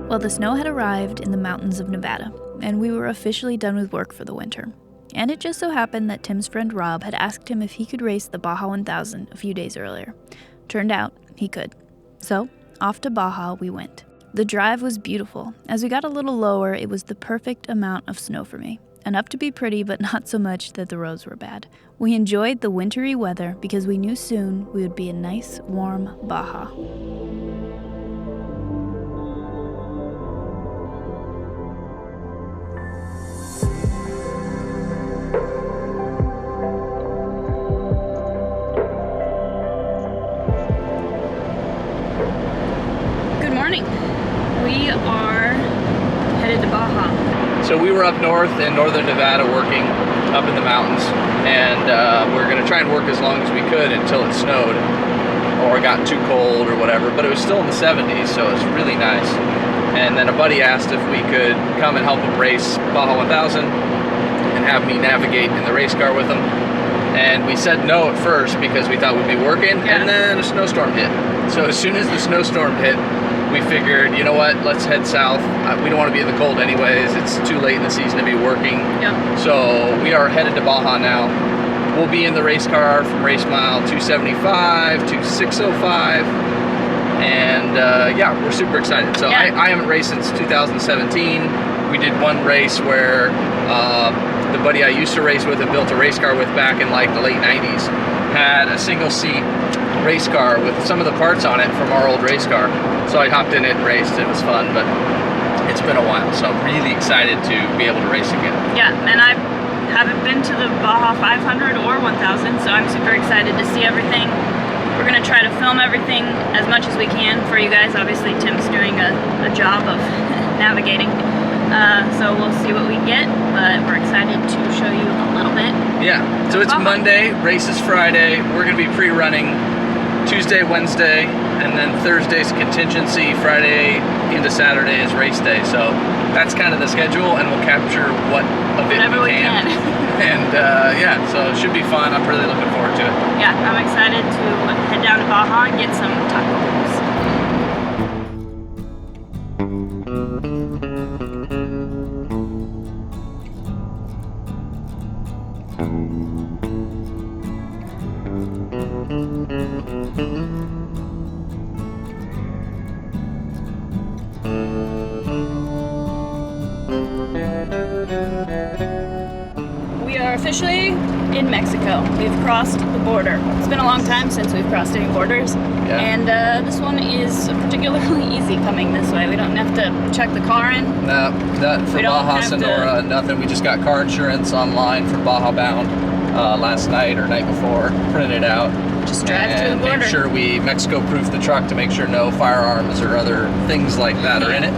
Well, the snow had arrived in the mountains of Nevada, and we were officially done with work for the winter. And it just so happened that Tim's friend Rob had asked him if he could race the Baja 1000 a few days earlier. Turned out, he could. So, off to Baja we went. The drive was beautiful. As we got a little lower, it was the perfect amount of snow for me. Enough to be pretty, but not so much that the roads were bad. We enjoyed the wintry weather because we knew soon we would be in nice, warm Baja. Good morning. We are headed to Baja. So we were up north in northern Nevada working up in the mountains, and we were going to try and work as long as we could until it snowed or it got too cold or whatever, but it was still in the 70s, so it was really nice. And then a buddy asked if we could come and help him race Baja 1000 and have me navigate in the race car with him. And we said no at first because we thought we'd be working, and then a snowstorm hit. So as soon as the snowstorm hit, we figured, you know what, let's head south. We don't want to be in the cold anyways. It's too late in the season to be working. Yep. So we are headed to Baja now. We'll be in the race car from race mile 275 to 605. And yeah, we're super excited. So Yeah. I haven't raced since 2017. We did one race where the buddy I used to race with and built a race car with back in like the late 90s had a single seat race car with some of the parts on it from our old race car. So I hopped in it and raced. It was fun, but it's been a while, so I'm really excited to be able to race again. Yeah, and I haven't been to the Baja 500 or 1000, so I'm super excited to see everything. We're going to try to film everything as much as we can for you guys. Obviously, Tim's doing a job of navigating, so we'll see what we get, but we're excited to show you a little bit. Yeah, so it's Monday, race is Friday. We're going to be pre-running Tuesday, Wednesday, and then Thursday's contingency. Friday into Saturday is race day. So that's kind of the schedule, and we'll capture what of it Whatever we can. And yeah, so it should be fun. I'm really looking forward to it. Yeah, I'm excited to head down to Baja and get some tacos. We are officially in Mexico. We've crossed the border. It's been a long time since we've crossed any borders, and this one is particularly easy coming this way. We don't have to check the car in. No, not for Baja Sonora, nothing. We just got car insurance online for Baja bound last night or night before, printed it out. Just drive to the border. Make sure we Mexico-proof the truck to make sure no firearms or other things like that are in it.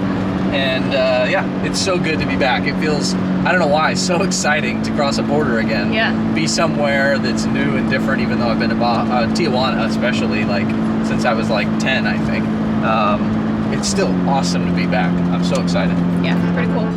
And yeah, it's so good to be back. It feels, I don't know why, so exciting to cross a border again. Yeah. Be somewhere that's new and different, even though I've been to Tijuana, especially, like, since I was like 10, I think. It's still awesome to be back. I'm so excited. Yeah, pretty cool.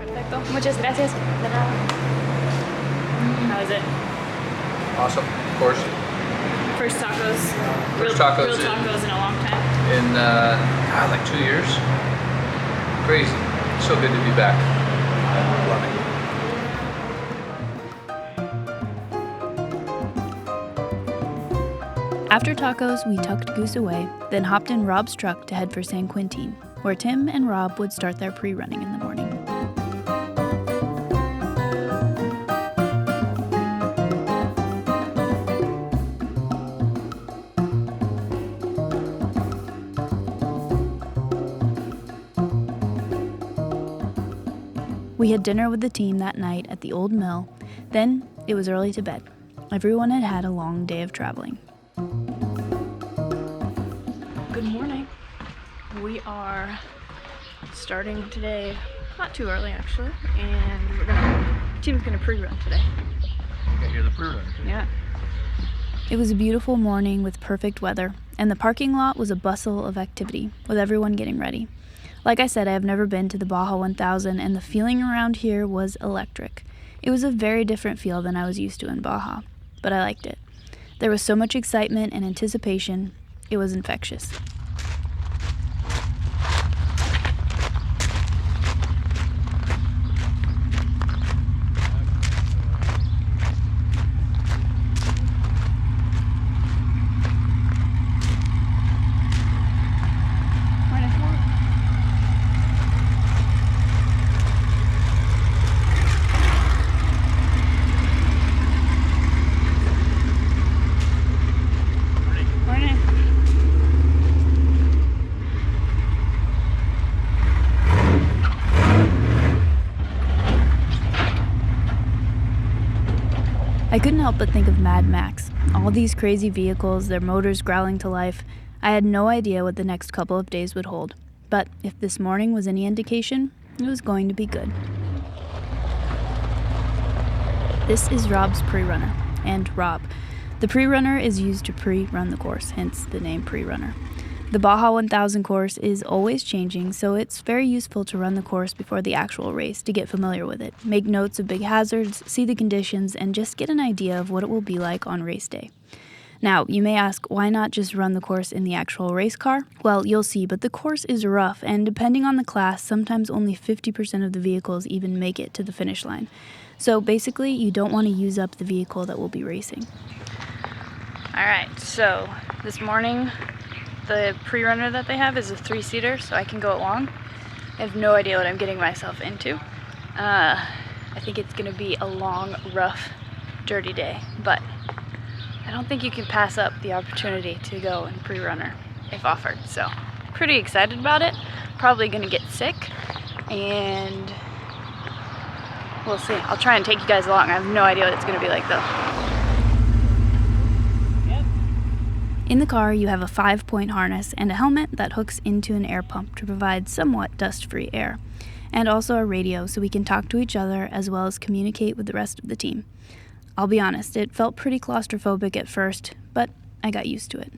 Perfecto. Muchas gracias. De nada. How is it? Awesome, of course. First tacos. First real tacos tacos in a long time. In like 2 years. Crazy. So good to be back. Love it. After tacos, we tucked Goose away, then hopped in Rob's truck to head for San Quintin. where Tim and Rob would start their pre-running in the morning. We had dinner with the team that night at the old mill. Then it was early to bed. Everyone had had a long day of traveling. Good morning. We are starting today, not too early actually, and team's gonna pre-run today. Okay, you're the pre-run. Yeah. It was a beautiful morning with perfect weather, and the parking lot was a bustle of activity, with everyone getting ready. Like I said, I have never been to the Baja 1000, and the feeling around here was electric. It was a very different feel than I was used to in Baja, but I liked it. There was so much excitement and anticipation, it was infectious. I couldn't help but think of Mad Max. All these crazy vehicles, their motors growling to life. I had no idea what the next couple of days would hold. But if this morning was any indication, it was going to be good. This is Rob's pre-runner, and Rob. The pre-runner is used to pre-run the course, hence the name pre-runner. The Baja 1000 course is always changing, so it's very useful to run the course before the actual race to get familiar with it, make notes of big hazards, see the conditions, and just get an idea of what it will be like on race day. Now, you may ask, why not just run the course in the actual race car? Well, you'll see, but the course is rough, and depending on the class, sometimes only 50% of the vehicles even make it to the finish line. So basically, you don't want to use up the vehicle that will be racing. Alright, so this morning, the pre-runner that they have is a 3-seater, so I can go along. I have no idea what I'm getting myself into. I think it's going to be a long, rough, dirty day, but I don't think you can pass up the opportunity to go and pre-runner if offered. So, pretty excited about it. Probably going to get sick, and we'll see. I'll try and take you guys along. I have no idea what it's going to be like though. In the car, you have a 5-point harness and a helmet that hooks into an air pump to provide somewhat dust-free air, and also a radio so we can talk to each other as well as communicate with the rest of the team. I'll be honest, it felt pretty claustrophobic at first, but I got used to it.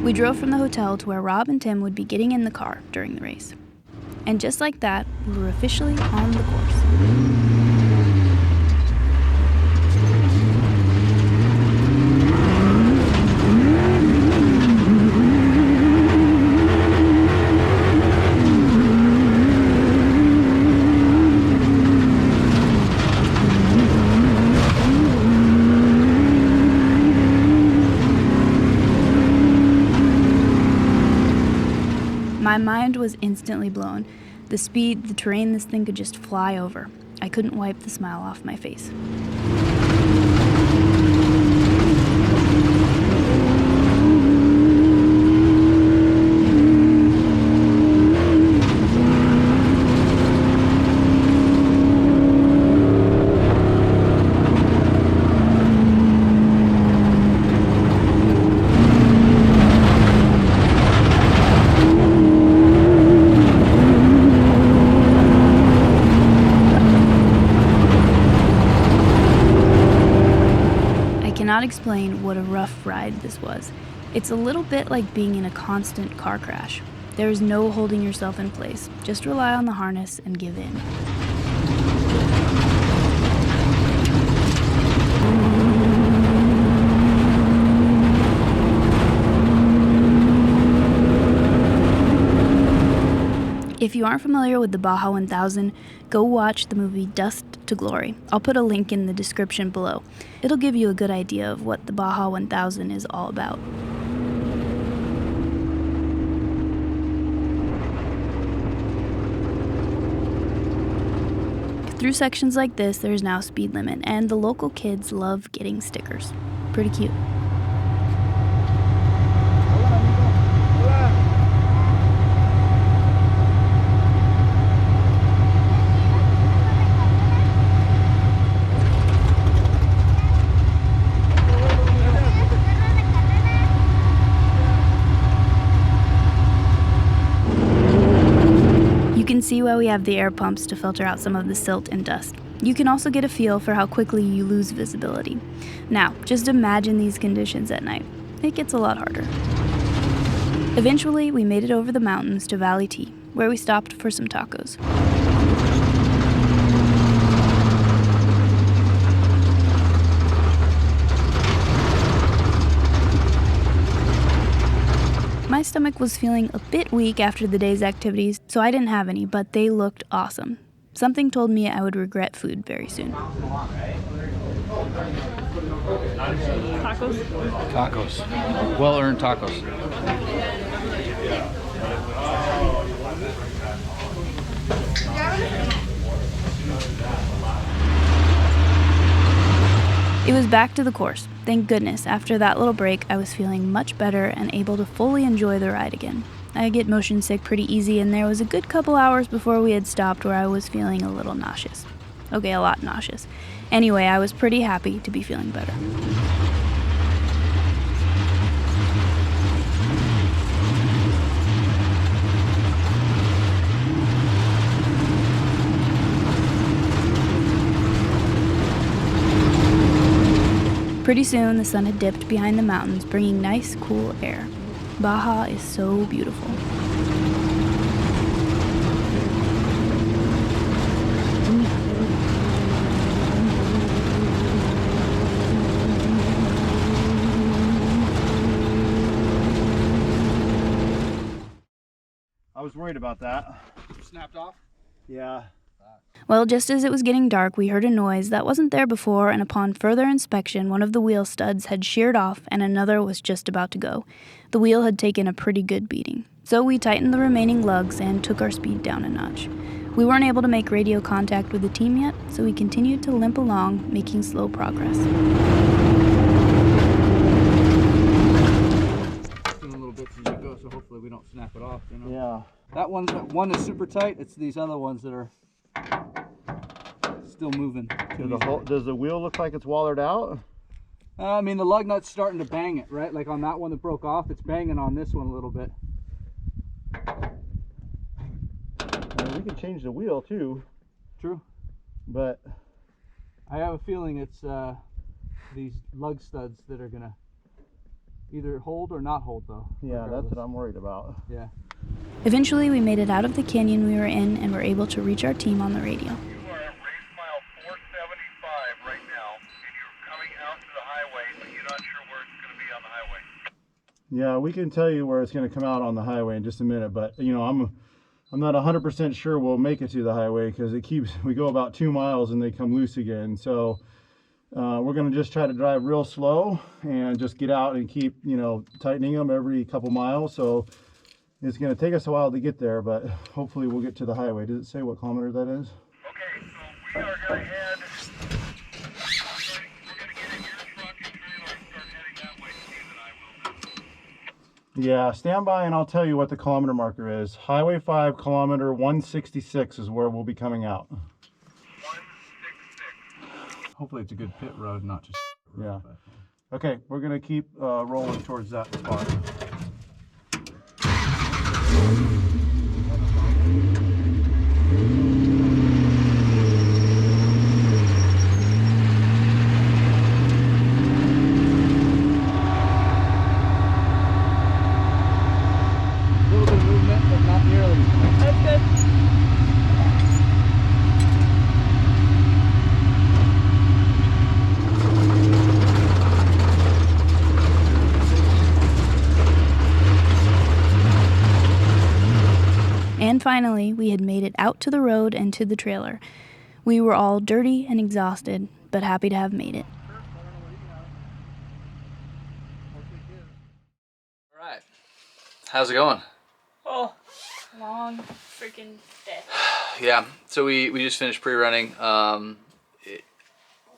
We drove from the hotel to where Rob and Tim would be getting in the car during the race. And just like that, we were officially on the course. My mind was instantly blown. The speed, the terrain this thing could just fly over. I couldn't wipe the smile off my face. Cannot explain what a rough ride this was. It's a little bit like being in a constant car crash. There is no holding yourself in place. Just rely on the harness and give in. If you aren't familiar with the Baja 1000, go watch the movie Dust to Glory. I'll put a link in the description below. It'll give you a good idea of what the Baja 1000 is all about. Through sections like this, there's now speed limit, and the local kids love getting stickers. Pretty cute. You can see why we have the air pumps to filter out some of the silt and dust. You can also get a feel for how quickly you lose visibility. Now, just imagine these conditions at night. It gets a lot harder. Eventually, we made it over the mountains to Valley T, where we stopped for some tacos. My stomach was feeling a bit weak after the day's activities, so I didn't have any, but they looked awesome. Something told me I would regret food very soon. Tacos? Tacos. Well-earned tacos. It was back to the course. Thank goodness, after that little break, I was feeling much better and able to fully enjoy the ride again. I get motion sick pretty easy, and there was a good couple hours before we had stopped where I was feeling a little nauseous. Okay, a lot nauseous. Anyway, I was pretty happy to be feeling better. Pretty soon, the sun had dipped behind the mountains, bringing nice, cool air. Baja is so beautiful. I was worried about that. Snapped off? Yeah. Well, just as it was getting dark, we heard a noise that wasn't there before, and upon further inspection, one of the wheel studs had sheared off and another was just about to go. The wheel had taken a pretty good beating. So we tightened the remaining lugs and took our speed down a notch. We weren't able to make radio contact with the team yet, so we continued to limp along, making slow progress. A little bit as you go, so hopefully we don't snap it off. You know? Yeah. That one is super tight. It's these other ones that are still moving. Does the wheel look like it's wallered out? I mean, the lug nut's starting to bang it, right? Like on that one that broke off, it's banging on this one a little bit. We can change the wheel too. True. But I have a feeling it's these lug studs that are gonna either hold or not hold, though. yeah, regardless. that's what I'm worried about. Yeah. Eventually, we made it out of the canyon we were in and were able to reach our team on the radio. You are at race mile 475 right now, and you're coming out to the highway, but you're not sure where it's going to be on the highway. Yeah, we can tell you where it's going to come out on the highway in just a minute, but you know, I'm not 100% sure we'll make it to the highway because we go about 2 miles and they come loose again. So we're going to just try to drive real slow and just get out and keep, you know, tightening them every couple miles. So it's going to take us a while to get there, but hopefully we'll get to the highway. Does it say what kilometer that is? Okay, so we are going to head. We're going to get in your truck and trailer and start heading that way. Steve and I will do. Yeah, stand by and I'll tell you what the kilometer marker is. Highway 5, kilometer 166 is where we'll be coming out. 166. Hopefully it's a good pit road, not just Yeah. Okay, we're going to keep rolling towards that spot. a little bit of movement, but not nearly. That's good. Finally, we had made it out to the road and to the trailer. We were all dirty and exhausted, but happy to have made it. All right. How's it going? Oh, long freaking day. Yeah, so we just finished pre-running.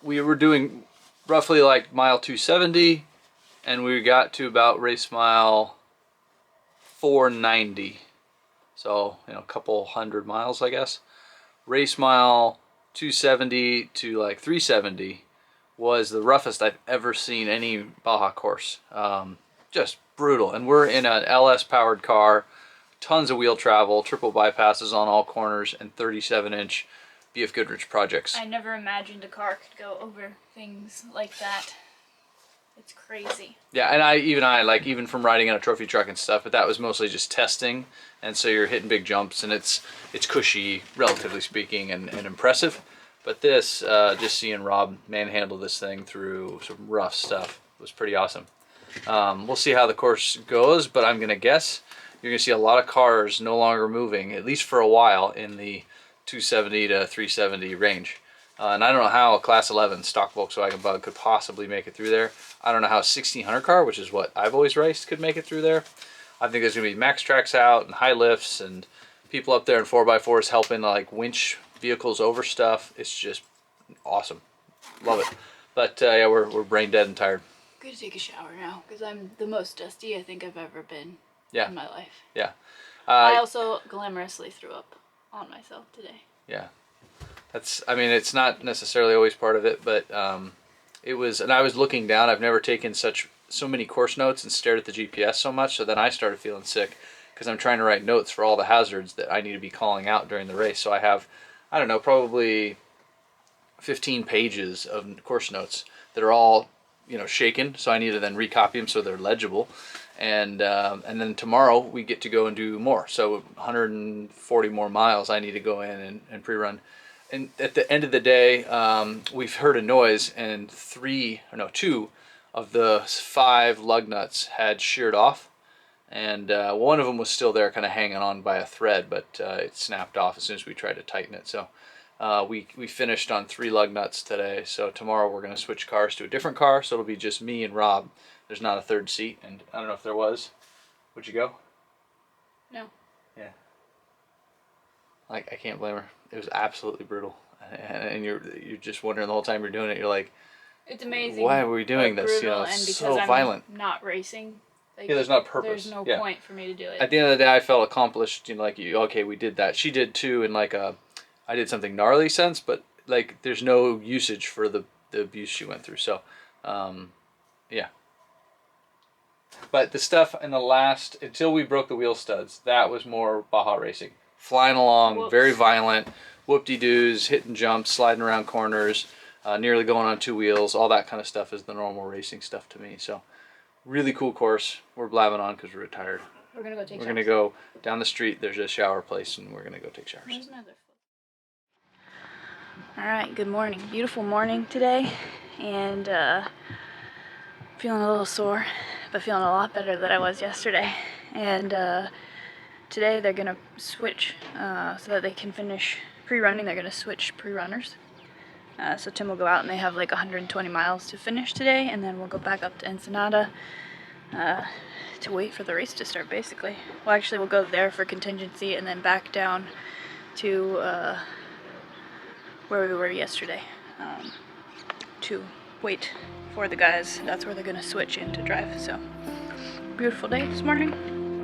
We were doing roughly like mile 270, and we got to about race mile 490. So, you know, a couple hundred miles, I guess. Race mile 270 to like 370 was the roughest I've ever seen any Baja course. Just brutal. And we're in an LS powered car, tons of wheel travel, triple bypasses on all corners, and 37-inch BF Goodrich projects. I never imagined a car could go over things like that. It's crazy. Yeah, and even from riding in a trophy truck and stuff, but that was mostly just testing, and so you're hitting big jumps, and it's cushy, relatively speaking, and impressive. But this, just seeing Rob manhandle this thing through some rough stuff was pretty awesome. We'll see how the course goes, but I'm gonna guess you're gonna see a lot of cars no longer moving, at least for a while, in the 270 to 370 range. And I don't know how a Class 11 stock Volkswagen Bug could possibly make it through there. I don't know how a 1600 car, which is what I've always raced, could make it through there. I think there's going to be max tracks out and high lifts and people up there in 4x4s helping like winch vehicles over stuff. It's just awesome. Love it. But yeah, we're brain dead and tired. I'm going to take a shower now because I'm the most dusty I think I've ever been in my life. Yeah. I also glamorously threw up on myself today. Yeah. I mean, it's not necessarily always part of it, but it was, and I was looking down. I've never taken so many course notes and stared at the GPS so much, so then I started feeling sick because I'm trying to write notes for all the hazards that I need to be calling out during the race. So I have, I don't know, probably 15 pages of course notes that are all, you know, shaken, so I need to then recopy them so they're legible. And then tomorrow we get to go and do more. So 140 more miles I need to go in and pre-run. And at the end of the day, we've heard a noise, and 2 of the 5 lug nuts had sheared off, and one of them was still there, kind of hanging on by a thread, but it snapped off as soon as we tried to tighten it. So we finished on 3 lug nuts today. So tomorrow we're going to switch cars to a different car, so it'll be just me and Rob. There's not a third seat, and I don't know if there was. Would you go? No. Yeah. I can't blame her. It was absolutely brutal, and you're just wondering the whole time you're doing it. You're like, it's amazing. Why are we doing this? You know, it's so violent. I'm not racing. Like, yeah, there's not purpose. There's no point for me to do it. At the end of the day, I felt accomplished. You know, like okay, we did that. She did too, in like I did something gnarly sense, but like there's no usage for the abuse she went through. So, yeah. But the stuff in the last, until we broke the wheel studs, that was more Baja racing. Flying along, Whoops. Very violent, whoop-de-doos, hitting jumps, sliding around corners, nearly going on 2 wheels. All that kind of stuff is the normal racing stuff to me. So, really cool course. We're blabbing on because we're retired. We're going to go take showers. We're going to go down the street. There's a shower place, and we're going to go take showers. There's another. All right, good morning. Beautiful morning today, and feeling a little sore, but feeling a lot better than I was yesterday. And today they're gonna switch so that they can finish pre-running. They're gonna switch pre-runners. So Tim will go out and they have like 120 miles to finish today, and then we'll go back up to Ensenada to wait for the race to start, basically. Well, actually, we'll go there for contingency and then back down to where we were yesterday to wait for the guys. That's where they're gonna switch in to drive. So, beautiful day this morning.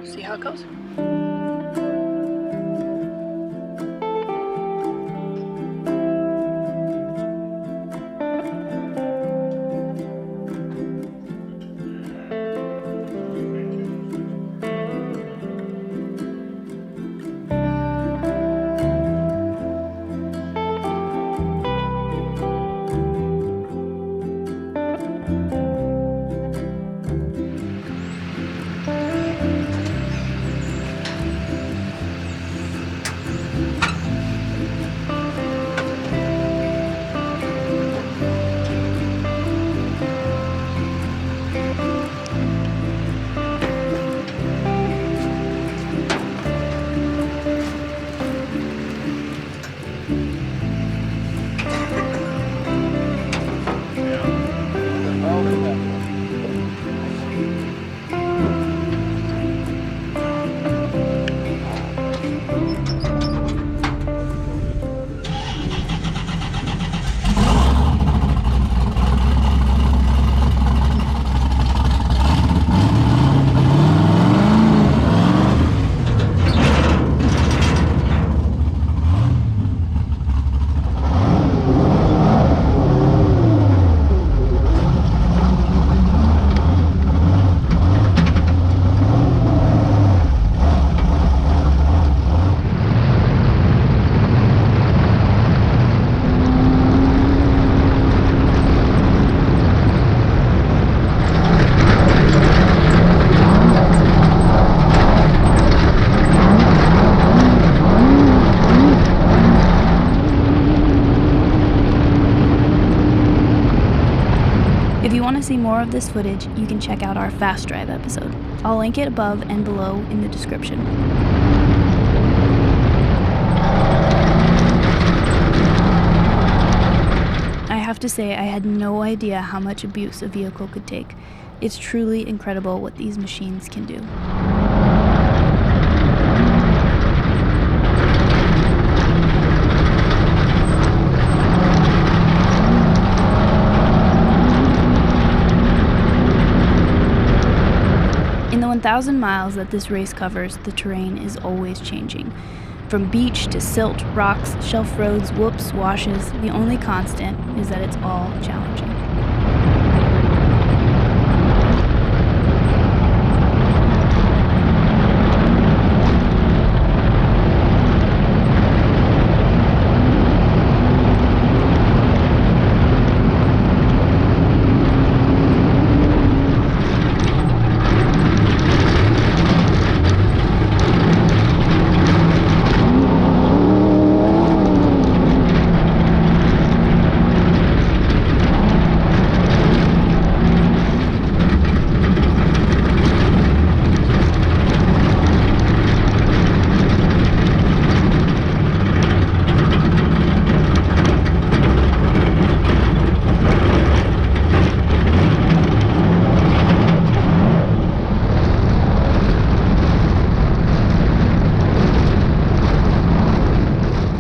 We'll see how it goes. of this footage, you can check out our Fast Drive episode. I'll link it above and below in the description. I have to say, I had no idea how much abuse a vehicle could take. It's truly incredible what these machines can do. In the 1,000 miles that this race covers, the terrain is always changing. From beach to silt, rocks, shelf roads, whoops, washes, the only constant is that it's all challenging.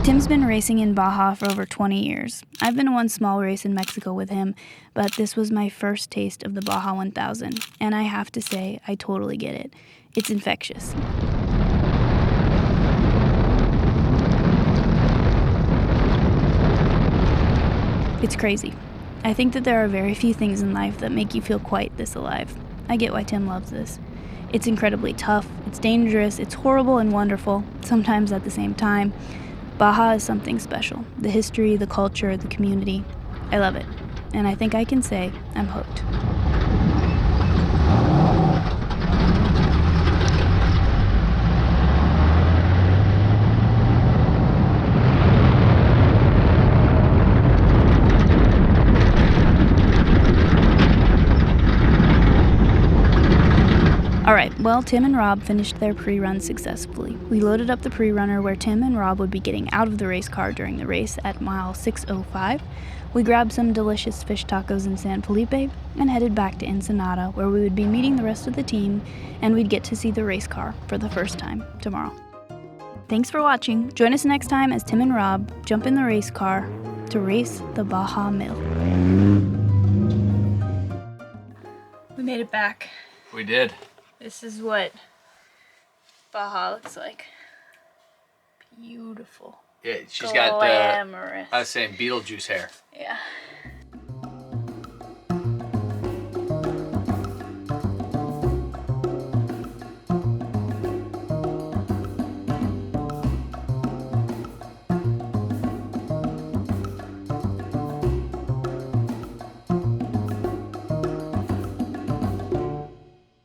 Tim's been racing in Baja for over 20 years. I've been to one small race in Mexico with him, but this was my first taste of the Baja 1000, and I have to say, I totally get it. It's infectious. It's crazy. I think that there are very few things in life that make you feel quite this alive. I get why Tim loves this. It's incredibly tough, it's dangerous, it's horrible and wonderful, sometimes at the same time. Baja is something special. The history, the culture, the community. I love it. And I think I can say I'm hooked. Alright, well, Tim and Rob finished their pre-run successfully. We loaded up the pre-runner where Tim and Rob would be getting out of the race car during the race at mile 6:05. We grabbed some delicious fish tacos in San Felipe and headed back to Ensenada, where we would be meeting the rest of the team and we'd get to see the race car for the first time tomorrow. Thanks for watching. Join us next time as Tim and Rob jump in the race car to race the Baja Mill. We made it back. We did. This is what Baja looks like. Beautiful. Yeah, she's got, glamorous. I was saying Beetlejuice hair. Yeah.